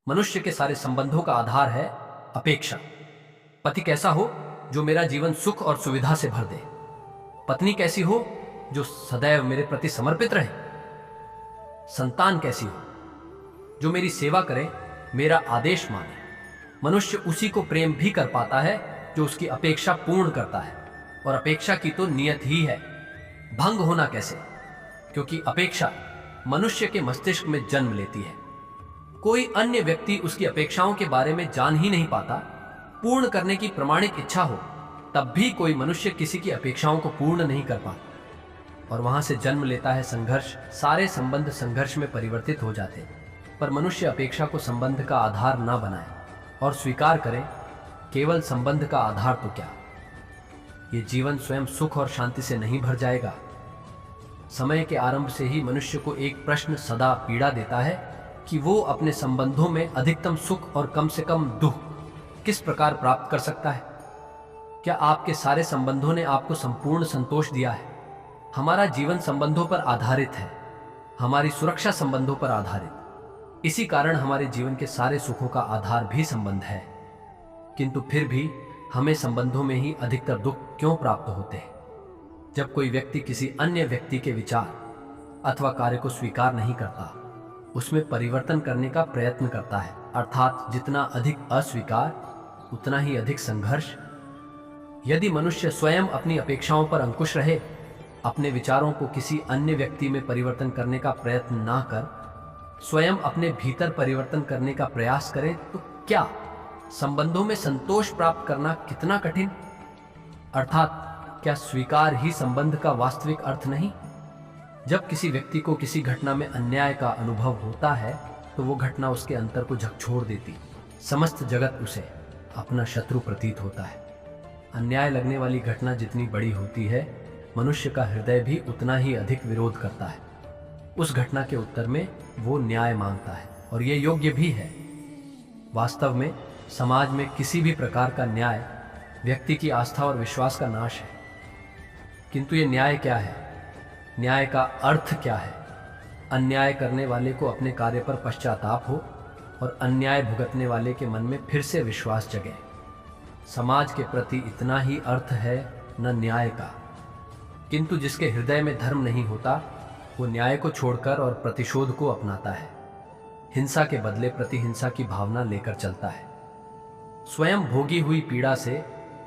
मनुष्य के सारे संबंधों का आधार है अपेक्षा। पति कैसा हो जो मेरा जीवन सुख और सुविधा से भर दे। पत्नी कैसी हो जो सदैव मेरे प्रति समर्पित रहे। संतान कैसी हो जो मेरी सेवा करे, मेरा आदेश माने। मनुष्य उसी को प्रेम भी कर पाता है जो उसकी अपेक्षा पूर्ण करता है, और अपेक्षा की तो नियत ही है। भंग होना कैसे? क्योंकि अपेक्षा मनुष्य के मस्तिष्क में जन्म लेती है। कोई अन्य व्यक्ति उसकी अपेक्षाओं के बारे में जान ही नहीं पाता। पूर्ण करने की प्रामाणिक इच्छा हो तब भी कोई मनुष्य किसी की अपेक्षाओं को पूर्ण नहीं कर पाता, और वहां से जन्म लेता है संघर्ष। सारे संबंध संघर्ष में परिवर्तित हो जाते हैं। पर मनुष्य अपेक्षा को संबंध का आधार ना बनाए और स्वीकार करे केवल संबंध का आधार तो क्या, ये जीवन स्वयं सुख और शांति से नहीं भर जाएगा। समय के आरंभ से ही मनुष्य को एक प्रश्न सदा पीड़ा देता है कि वो अपने संबंधों में अधिकतम सुख और कम से कम दुख किस प्रकार प्राप्त कर सकता है। क्या आपके सारे संबंधों ने आपको संपूर्ण संतोष दिया है? हमारा जीवन संबंधों पर आधारित है, हमारी सुरक्षा संबंधों पर आधारित। इसी कारण हमारे जीवन के सारे सुखों का आधार भी संबंध है। किंतु फिर भी हमें संबंधों में ही अधिकतर दुख क्यों प्राप्त होते हैं? जब कोई व्यक्ति किसी अन्य व्यक्ति के विचार अथवा कार्य को स्वीकार नहीं करता, उसमें परिवर्तन करने का प्रयत्न करता है, अर्थात जितना अधिक अस्वीकार उतना ही अधिक संघर्ष। यदि मनुष्य स्वयं अपनी अपेक्षाओं पर अंकुश रहे, अपने विचारों को किसी अन्य व्यक्ति में परिवर्तन करने का प्रयत्न ना कर स्वयं अपने भीतर परिवर्तन करने का प्रयास करे, तो क्या संबंधों में संतोष प्राप्त करना कितना कठिन। अर्थात क्या स्वीकार ही संबंध का वास्तविक अर्थ नहीं? जब किसी व्यक्ति को किसी घटना में अन्याय का अनुभव होता है तो वो घटना उसके अंतर को झकझोर देती। समस्त जगत उसे अपना शत्रु प्रतीत होता है। अन्याय लगने वाली घटना जितनी बड़ी होती है, मनुष्य का हृदय भी उतना ही अधिक विरोध करता है। उस घटना के उत्तर में वो न्याय मांगता है, और ये योग्य भी है। वास्तव में समाज में किसी भी प्रकार का न्याय व्यक्ति की आस्था और विश्वास का नाश है। किंतु ये न्याय क्या है? न्याय का अर्थ क्या है? अन्याय करने वाले को अपने कार्य पर पश्चाताप हो और अन्याय भुगतने वाले के मन में फिर से विश्वास जगे। समाज के प्रति इतना ही अर्थ है न न्याय का। किंतु जिसके हृदय में धर्म नहीं होता, वो न्याय को छोड़कर और प्रतिशोध को अपनाता है। हिंसा के बदले प्रतिहिंसा की भावना लेकर चलता है। स्वयं भोगी हुई पीड़ा से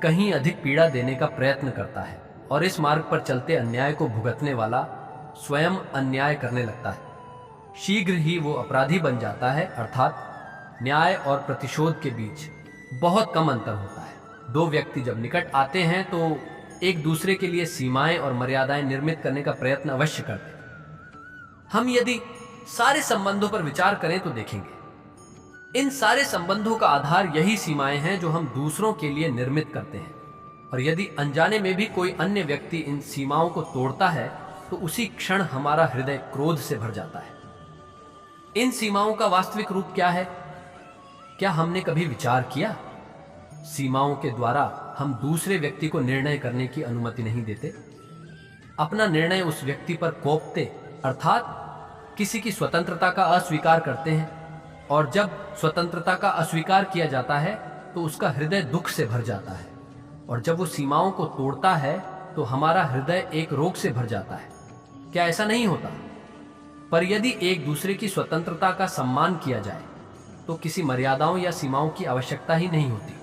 कहीं अधिक पीड़ा देने का प्रयत्न करता है, और इस मार्ग पर चलते अन्याय को भुगतने वाला स्वयं अन्याय करने लगता है। शीघ्र ही वो अपराधी बन जाता है। अर्थात न्याय और प्रतिशोध के बीच बहुत कम अंतर होता है। दो व्यक्ति जब निकट आते हैं तो एक दूसरे के लिए सीमाएं और मर्यादाएं निर्मित करने का प्रयत्न अवश्य करते हैं। हम यदि सारे संबंधों पर विचार करें तो देखेंगे इन सारे संबंधों का आधार यही सीमाएं हैं जो हम दूसरों के लिए निर्मित करते हैं। और यदि अनजाने में भी कोई अन्य व्यक्ति इन सीमाओं को तोड़ता है तो उसी क्षण हमारा हृदय क्रोध से भर जाता है। इन सीमाओं का वास्तविक रूप क्या है? क्या हमने कभी विचार किया? सीमाओं के द्वारा हम दूसरे व्यक्ति को निर्णय करने की अनुमति नहीं देते। अपना निर्णय उस व्यक्ति पर थोपते, अर्थात किसी की स्वतंत्रता का अस्वीकार करते हैं। और जब स्वतंत्रता का अस्वीकार किया जाता है तो उसका हृदय दुख से भर जाता है, और जब वो सीमाओं को तोड़ता है तो हमारा हृदय एक रोग से भर जाता है। क्या ऐसा नहीं होता? पर यदि एक दूसरे की स्वतंत्रता का सम्मान किया जाए तो किसी मर्यादाओं या सीमाओं की आवश्यकता ही नहीं होती।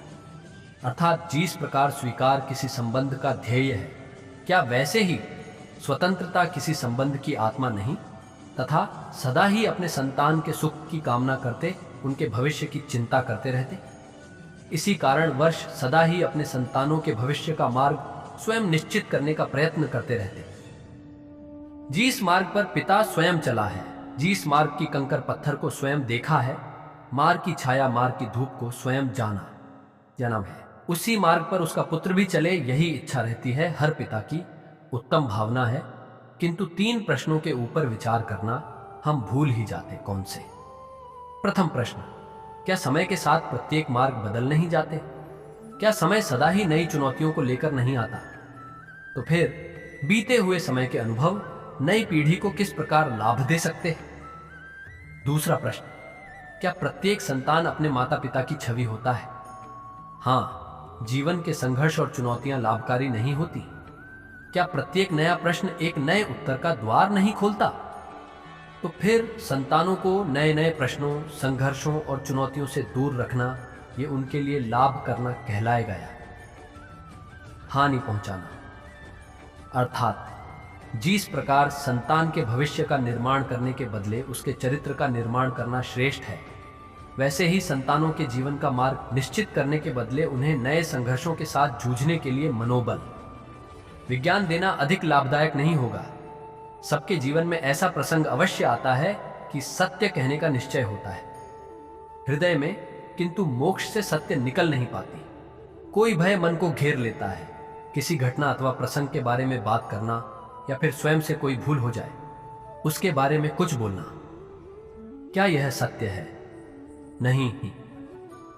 अर्थात जिस प्रकार स्वीकार किसी संबंध का ध्येय है, क्या वैसे ही स्वतंत्रता किसी संबंध की आत्मा नहीं, तथा सदा ही अपने संतान के सुख की कामना करते, उनके भविष्य की चिंता करते रहते। इसी कारण वर्ष सदा ही अपने संतानों के भविष्य का मार्ग स्वयं निश्चित करने का प्रयत्न करते रहते। जिस मार्ग पर पिता स्वयं चला है, जिस मार्ग की कंकर पत्थर को स्वयं देखा है, मार्ग की छाया मार्ग की धूप को स्वयं जाना जन्म है, उसी मार्ग पर उसका पुत्र भी चले, यही इच्छा रहती है हर पिता की। उत्तम भावना है। किंतु 3 प्रश्नों के ऊपर विचार करना हम भूल ही जाते। कौन से? प्रथम प्रश्न, क्या समय के साथ प्रत्येक मार्ग बदल नहीं जाते? क्या समय सदा ही नई चुनौतियों को लेकर नहीं आता? तो फिर बीते हुए समय के अनुभव नई पीढ़ी को किस प्रकार लाभ दे सकते हैं? दूसरा प्रश्न, क्या प्रत्येक संतान अपने माता पिता की छवि होता है? हाँ, जीवन के संघर्ष और चुनौतियां लाभकारी नहीं होती। क्या प्रत्येक नया प्रश्न एक नए उत्तर का द्वार नहीं खोलता? तो फिर संतानों को नए नए प्रश्नों, संघर्षों और चुनौतियों से दूर रखना, ये उनके लिए लाभ करना कहलाएगा या हानि पहुंचाना। अर्थात जिस प्रकार संतान के भविष्य का निर्माण करने के बदले उसके चरित्र का निर्माण करना श्रेष्ठ है, वैसे ही संतानों के जीवन का मार्ग निश्चित करने के बदले उन्हें नए संघर्षों के साथ जूझने के लिए मनोबल, विज्ञान देना अधिक लाभदायक नहीं होगा। सबके जीवन में ऐसा प्रसंग अवश्य आता है कि सत्य कहने का निश्चय होता है हृदय में, किंतु मोक्ष से सत्य निकल नहीं पाती। कोई भय मन को घेर लेता है। किसी घटना अथवा प्रसंग के बारे में बात करना या फिर स्वयं से कोई भूल हो जाए, उसके बारे में कुछ बोलना, क्या यह सत्य है? नहीं,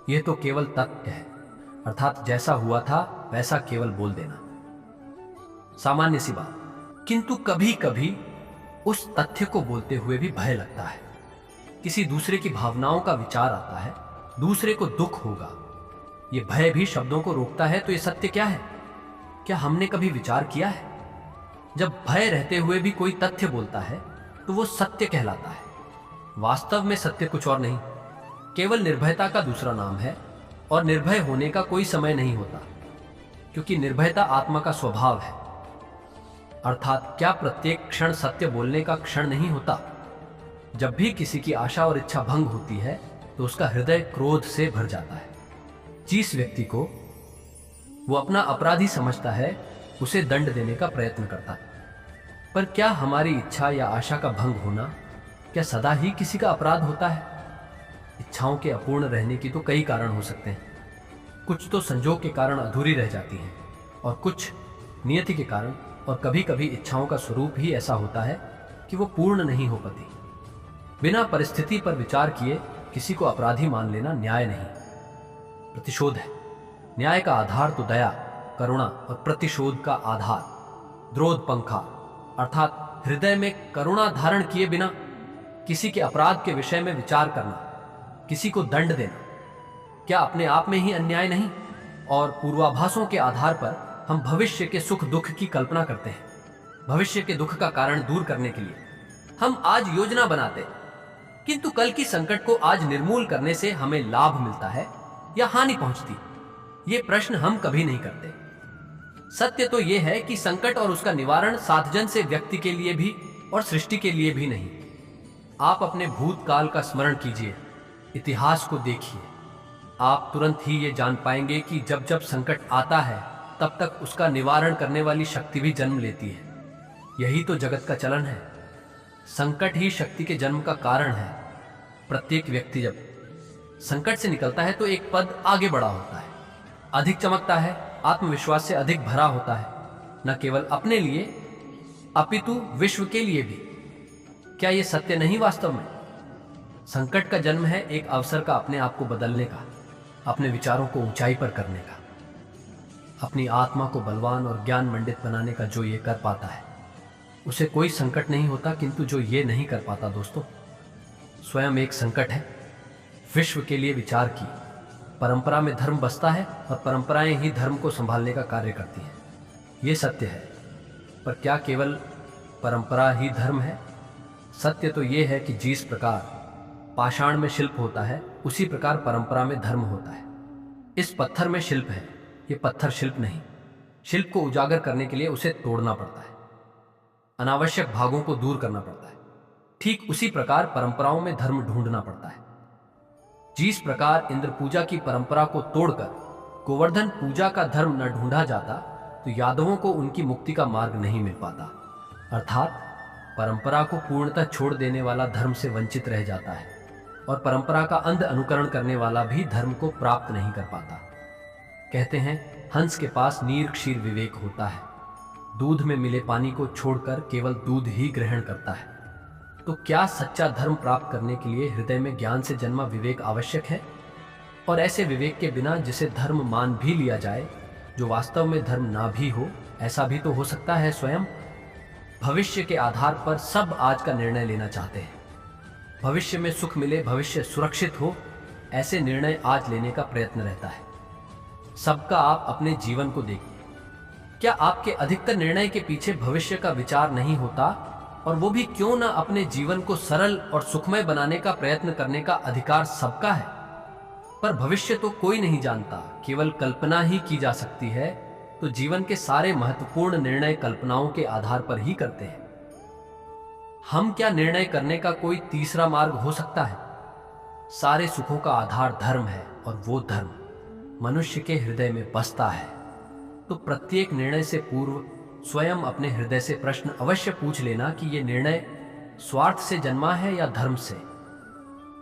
यह तो केवल तथ्य है, अर्थात जैसा हुआ था वैसा केवल बोल देना, सामान्य सी बात। किंतु कभी कभी उस तथ्य को बोलते हुए भी भय लगता है। किसी दूसरे की भावनाओं का विचार आता है, दूसरे को दुख होगा, यह भय भी शब्दों को रोकता है। तो यह सत्य क्या है? क्या हमने कभी विचार किया है? जब भय रहते हुए भी कोई तथ्य बोलता है तो वो सत्य कहलाता है। वास्तव में सत्य कुछ और नहीं, केवल निर्भयता का दूसरा नाम है। और निर्भय होने का कोई समय नहीं होता, क्योंकि निर्भयता आत्मा का स्वभाव है। अर्थात क्या प्रत्येक क्षण सत्य बोलने का क्षण नहीं होता? जब भी किसी की आशा और इच्छा भंग होती है तो उसका हृदय क्रोध से भर जाता है। जिस व्यक्ति को वो अपना अपराधी समझता है, उसे दंड देने का प्रयत्न करता है। पर क्या हमारी इच्छा या आशा का भंग होना क्या सदा ही किसी का अपराध होता है? इच्छाओं के अपूर्ण रहने की तो कई कारण हो सकते हैं। कुछ तो संजोग के कारण अधूरी रह जाती हैं, और कुछ नियति के कारण, और कभी कभी इच्छाओं का स्वरूप ही ऐसा होता है कि वो पूर्ण नहीं हो पाती। बिना परिस्थिति पर विचार किए किसी को अपराधी मान लेना न्याय नहीं, प्रतिशोध है। न्याय का आधार तो दया, करुणा, और प्रतिशोध का आधार द्रोध पंखा, अर्थात हृदय में करुणा धारण किए बिना किसी के अपराध के विषय में विचार करना, किसी को दंड देना, क्या अपने आप में ही अन्याय नहीं? और पूर्वाभासों के आधार पर हम भविष्य के सुख दुख की कल्पना करते हैं। भविष्य के दुख का कारण दूर करने के लिए हम आज योजना बनाते, किंतु कल की संकट को आज निर्मूल करने से हमें लाभ मिलता है या हानि पहुंचती, ये प्रश्न हम कभी नहीं करते। सत्य तो यह है कि संकट और उसका निवारण साधजन से व्यक्ति के लिए भी और सृष्टि के लिए भी नहीं। आप अपने भूतकाल का स्मरण कीजिए, इतिहास को देखिए, आप तुरंत ही ये जान पाएंगे कि जब जब संकट आता है तब तक उसका निवारण करने वाली शक्ति भी जन्म लेती है। यही तो जगत का चलन है। संकट ही शक्ति के जन्म का कारण है। प्रत्येक व्यक्ति जब संकट से निकलता है तो एक पद आगे बढ़ा होता है, अधिक चमकता है, आत्मविश्वास से अधिक भरा होता है, न केवल अपने लिए अपितु विश्व के लिए भी। क्या यह सत्य नहीं? वास्तव में संकट का जन्म है एक अवसर का अपने आप को बदलने का, अपने विचारों को ऊंचाई पर करने का, अपनी आत्मा को बलवान और ज्ञान मंडित बनाने का। जो ये कर पाता है उसे कोई संकट नहीं होता, किंतु जो ये नहीं कर पाता दोस्तों, स्वयं एक संकट है। विश्व के लिए विचार की। परंपरा में धर्म बसता है और परंपराएं ही धर्म को संभालने का कार्य करती हैं, ये सत्य है। पर क्या केवल परंपरा ही धर्म है? सत्य तो ये है कि जिस प्रकार पाषाण में शिल्प होता है, उसी प्रकार परंपरा में धर्म होता है। इस पत्थर में शिल्प है, ये पत्थर शिल्प नहीं। शिल्प को उजागर करने के लिए उसे तोड़ना पड़ता है, अनावश्यक भागों को दूर करना पड़ता है। ठीक उसी प्रकार परंपराओं में धर्म ढूंढना पड़ता है। जिस प्रकार इंद्र पूजा की परंपरा को तोड़कर गोवर्धन पूजा का धर्म न ढूंढा जाता, तो यादवों को उनकी मुक्ति का मार्ग नहीं मिल पाता। अर्थात परंपरा को पूर्णतः छोड़ देने वाला धर्म से वंचित रह जाता है, और परंपरा का अंध अनुकरण करने वाला भी धर्म को प्राप्त नहीं कर पाता। कहते हैं हंस के पास नीर क्षीर विवेक होता है, दूध में मिले पानी को छोड़कर केवल दूध ही ग्रहण करता है। तो क्या सच्चा धर्म प्राप्त करने के लिए हृदय में ज्ञान से जन्मा विवेक आवश्यक है? और ऐसे विवेक के बिना जिसे धर्म मान भी लिया जाए, जो वास्तव में धर्म ना भी हो, ऐसा भी तो हो सकता है। स्वयं भविष्य के आधार पर सब आज का निर्णय लेना चाहते हैं, भविष्य में सुख मिले, भविष्य सुरक्षित हो, ऐसे निर्णय आज लेने का प्रयत्न रहता है। सबका आप अपने जीवन को देखिए। क्या आपके अधिकतर निर्णय के पीछे भविष्य का विचार नहीं होता? और वो भी क्यों ना? अपने जीवन को सरल और सुखमय बनाने का प्रयत्न करने का अधिकार सबका है, पर भविष्य तो कोई नहीं जानता, केवल कल्पना ही की जा सकती है। तो जीवन के सारे महत्वपूर्ण निर्णय कल्पनाओं के आधार पर ही करते हैं। हम क्या निर्णय करने का कोई तीसरा मार्ग हो सकता है? सारे सुखों का आधार धर्म है, और वो धर्म मनुष्य के हृदय में बसता है। तो प्रत्येक निर्णय से पूर्व स्वयं अपने हृदय से प्रश्न अवश्य पूछ लेना कि यह निर्णय स्वार्थ से जन्मा है या धर्म से।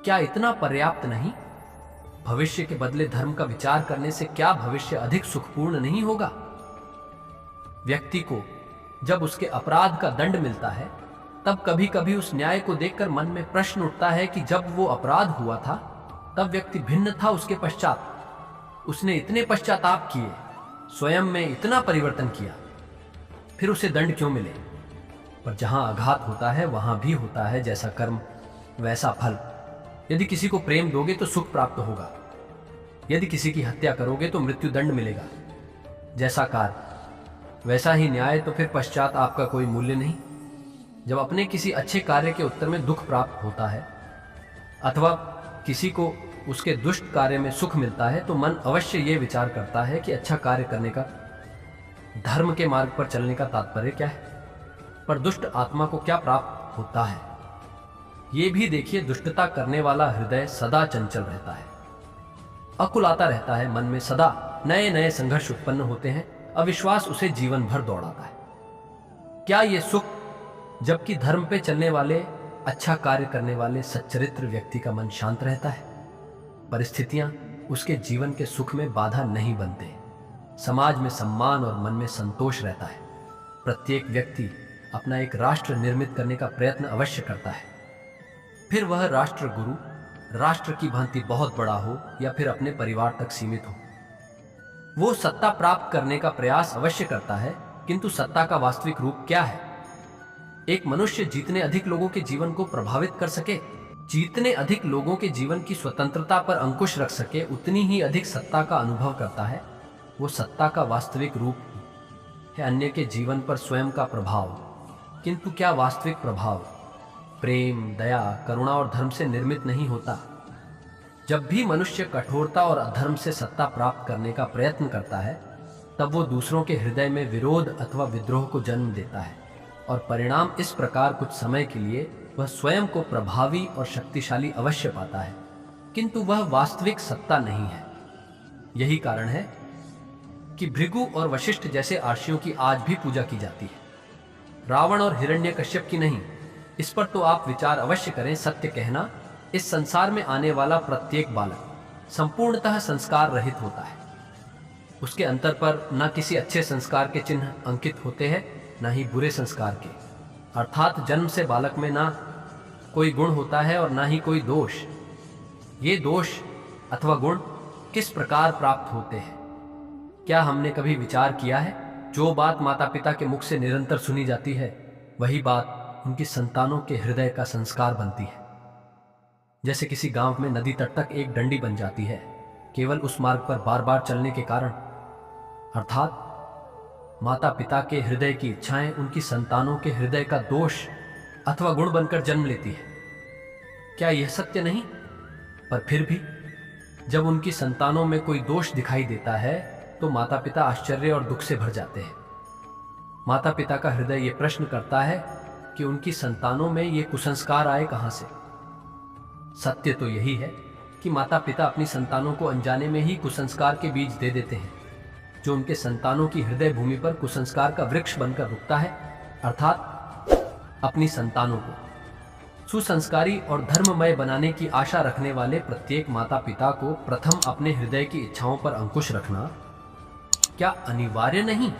क्या इतना पर्याप्त नहीं? भविष्य के बदले धर्म का विचार करने से क्या भविष्य अधिक सुखपूर्ण नहीं होगा? व्यक्ति को जब उसके अपराध का दंड मिलता है, तब कभी कभी उस न्याय को देखकर मन में प्रश्न उठता है कि जब वो अपराध हुआ था तब व्यक्ति भिन्न था, उसके पश्चात उसने इतने पश्चाताप किए, स्वयं में इतना परिवर्तन किया, फिर उसे दंड क्यों मिले? पर जहां आघात होता है वहां भी होता है जैसा कर्म वैसा फल। यदि किसी को प्रेम दोगे तो सुख प्राप्त होगा, यदि किसी की हत्या करोगे तो मृत्यु दंड मिलेगा। जैसा कार्य वैसा ही न्याय, तो फिर पश्चात आपका कोई मूल्य नहीं। जब अपने किसी अच्छे कार्य के उत्तर में दुख प्राप्त होता है अथवा किसी को उसके दुष्ट कार्य में सुख मिलता है, तो मन अवश्य ये विचार करता है कि अच्छा कार्य करने का, धर्म के मार्ग पर चलने का तात्पर्य क्या है। पर दुष्ट आत्मा को क्या प्राप्त होता है? ये भी देखिए, दुष्टता करने वाला हृदय सदा चंचल रहता है, अकुलाता रहता है, मन में सदा नए नए संघर्ष उत्पन्न होते हैं, अविश्वास उसे जीवन भर दौड़ाता है। क्या ये सुख, जबकि धर्म पे चलने वाले, अच्छा कार्य करने वाले सच्चरित्र व्यक्ति का मन शांत रहता है, परिस्थितियां उसके जीवन के सुख में बाधा नहीं बनते, समाज में सम्मान और मन में संतोष रहता है। प्रत्येक व्यक्ति अपना एक राष्ट्र निर्मित करने का प्रयत्न अवश्य करता है, फिर वह राष्ट्र गुरु राष्ट्र की भांति बहुत बड़ा हो या फिर अपने परिवार तक सीमित हो। वो सत्ता प्राप्त करने का प्रयास अवश्य करता है, किंतु सत्ता का वास्तविक रूप क्या है? एक मनुष्य जितने अधिक लोगों के जीवन को प्रभावित कर सके, जितने अधिक लोगों के जीवन की स्वतंत्रता पर अंकुश रख सके, उतनी ही अधिक सत्ता का अनुभव करता है। वो सत्ता का वास्तविक रूप है अन्य के जीवन पर स्वयं का प्रभाव। किंतु क्या वास्तविक प्रभाव प्रेम, दया, करुणा और धर्म से निर्मित नहीं होता? जब भी मनुष्य कठोरता और अधर्म से सत्ता प्राप्त करने का प्रयत्न करता है, तब वो दूसरों के हृदय में विरोध अथवा विद्रोह को जन्म देता है, और परिणाम इस प्रकार कुछ समय के लिए वह स्वयं को प्रभावी और शक्तिशाली अवश्य पाता है, किंतु वह वास्तविक सत्ता नहीं है। यही कारण है कि भृगु और वशिष्ठ जैसे आर्षियों की आज भी पूजा की जाती है, रावण और हिरण्यकश्यप की नहीं। इस पर तो आप विचार अवश्य करें। सत्य कहना, इस संसार में आने वाला प्रत्येक बालक संपूर्णतः संस्कार रहित होता है। उसके अंतर पर न किसी अच्छे संस्कार के चिन्ह अंकित होते हैं, न ही बुरे संस्कार के, अर्थात जन्म से बालक में ना कोई गुण होता है और ना ही कोई दोष। ये दोष अथवा गुण किस प्रकार प्राप्त होते हैं? क्या हमने कभी विचार किया है? जो बात माता पिता के मुख से निरंतर सुनी जाती है, वही बात उनकी संतानों के हृदय का संस्कार बनती है। जैसे किसी गांव में नदी तट तक एक डंडी बन जाती है, केवल उस मार्ग पर बार बार चलने के कारण, अर्थात माता पिता के हृदय की इच्छाएं उनकी संतानों के हृदय का दोष अथवा गुण बनकर जन्म लेती है। क्या यह सत्य नहीं? पर फिर भी जब उनकी संतानों में कोई दोष दिखाई देता है, तो माता पिता आश्चर्य और दुख से भर जाते हैं। माता पिता का हृदय ये प्रश्न करता है कि उनकी संतानों में ये कुसंस्कार आए कहां से? सत्य तो यही है कि माता पिता अपनी संतानों को अनजाने में ही कुसंस्कार के बीज दे देते हैं, जो उनके संतानों की हृदय भूमि पर कुसंस्कार का वृक्ष बनकर रुकता है, अर्थात अपनी संतानों को सुसंस्कारी और धर्ममय बनाने की आशा रखने वाले प्रत्येक माता पिता को प्रथम अपने हृदय की इच्छाओं पर अंकुश रखना क्या अनिवार्य नहीं?